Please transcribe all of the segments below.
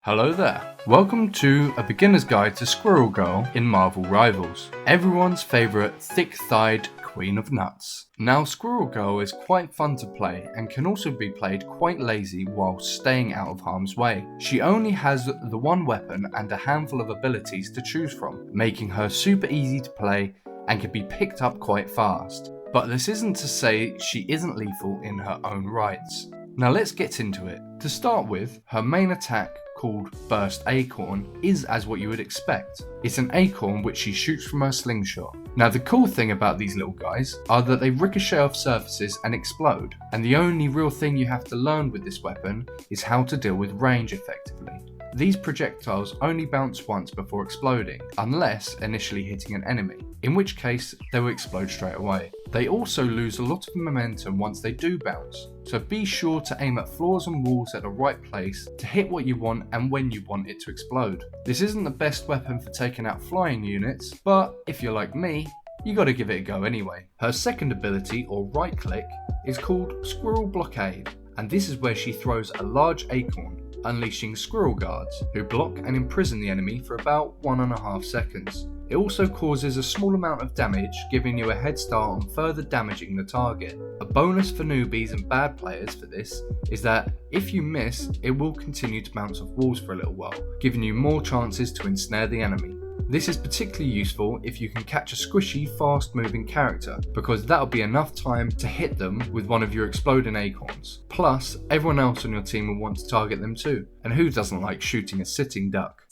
Hello there, welcome to a beginner's guide to Squirrel Girl in Marvel Rivals, everyone's favourite thick-thighed queen of nuts. Now Squirrel Girl is quite fun to play and can also be played quite lazy while staying out of harm's way. She only has the one weapon and a handful of abilities to choose from, making her super easy to play and can be picked up quite fast. But this isn't to say she isn't lethal in her own rights. Now let's get into it. To start with, her main attack, called Burst Acorn, is as what you would expect. It's an acorn which she shoots from her slingshot. Now the cool thing about these little guys are that they ricochet off surfaces and explode, and the only real thing you have to learn with this weapon is how to deal with range effectively. These projectiles only bounce once before exploding, unless initially hitting an enemy, in which case they will explode straight away. They also lose a lot of momentum once they do bounce, so be sure to aim at floors and walls at the right place to hit what you want and when you want it to explode. This isn't the best weapon for taking out flying units, but if you're like me, you gotta give it a go anyway. Her second ability, or right click, is called Squirrel Blockade, and this is where she throws a large acorn, unleashing squirrel guards, who block and imprison the enemy for about 1.5 seconds. It also causes a small amount of damage, giving you a head start on further damaging the target. A bonus for newbies and bad players for this is that if you miss, it will continue to bounce off walls for a little while, giving you more chances to ensnare the enemy. This is particularly useful if you can catch a squishy, fast moving character, because that'll be enough time to hit them with one of your exploding acorns. Plus, everyone else on your team will want to target them too, and who doesn't like shooting a sitting duck?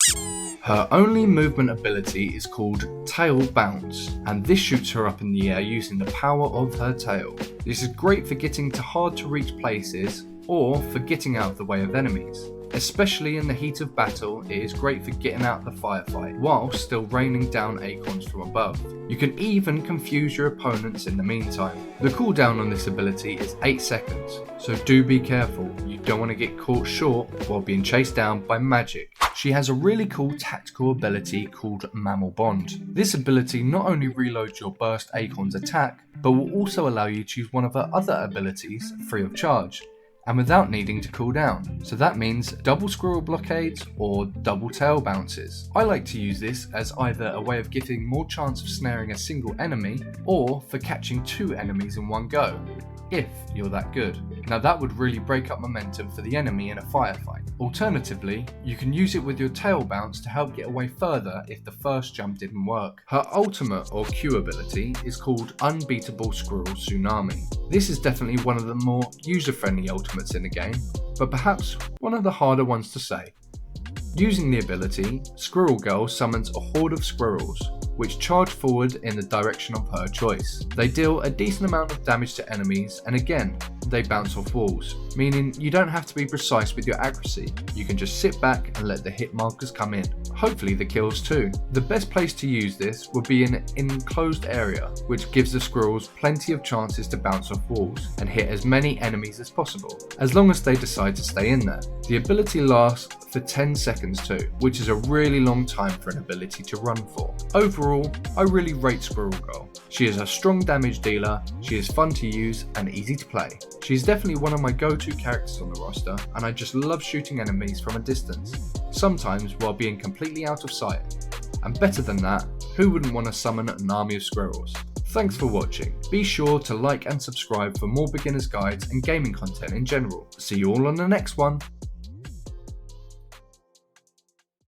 Her only movement ability is called Tail Bounce, and this shoots her up in the air using the power of her tail. This is great for getting to hard to reach places, or for getting out of the way of enemies. Especially in the heat of battle, it is great for getting out the firefight, while still raining down acorns from above. You can even confuse your opponents in the meantime. The cooldown on this ability is 8 seconds, so do be careful, you don't want to get caught short while being chased down by magic. She has a really cool tactical ability called Mammal Bond. This ability not only reloads your Burst Acorn's attack, but will also allow you to choose one of her other abilities free of charge, and without needing to cool down. So that means double squirrel blockades or double tail bounces. I like to use this as either a way of giving more chance of snaring a single enemy, or for catching 2 enemies in one go, if you're that good. Now that would really break up momentum for the enemy in a firefight. Alternatively, you can use it with your tail bounce to help get away further if the first jump didn't work. Her ultimate or Q ability is called Unbeatable Squirrel Tsunami. This is definitely one of the more user-friendly ultimates in the game, but perhaps one of the harder ones to say. Using the ability, Squirrel Girl summons a horde of squirrels, which charge forward in the direction of her choice. They deal a decent amount of damage to enemies, and again, they bounce off walls, meaning you don't have to be precise with your accuracy. You can just sit back and let the hit markers come in. Hopefully the kills too. The best place to use this would be in an enclosed area, which gives the squirrels plenty of chances to bounce off walls and hit as many enemies as possible, as long as they decide to stay in there. The ability lasts for 10 seconds too, which is a really long time for an ability to run for. Overall, I really rate Squirrel Girl. She is a strong damage dealer, she is fun to use and easy to play. She is definitely one of my go-to characters on the roster, and I just love shooting enemies from a distance, sometimes while being completely out of sight. And better than that, who wouldn't want to summon an army of squirrels? Thanks for watching. Be sure to like and subscribe for more beginners guides and gaming content in general. See you all on the next one.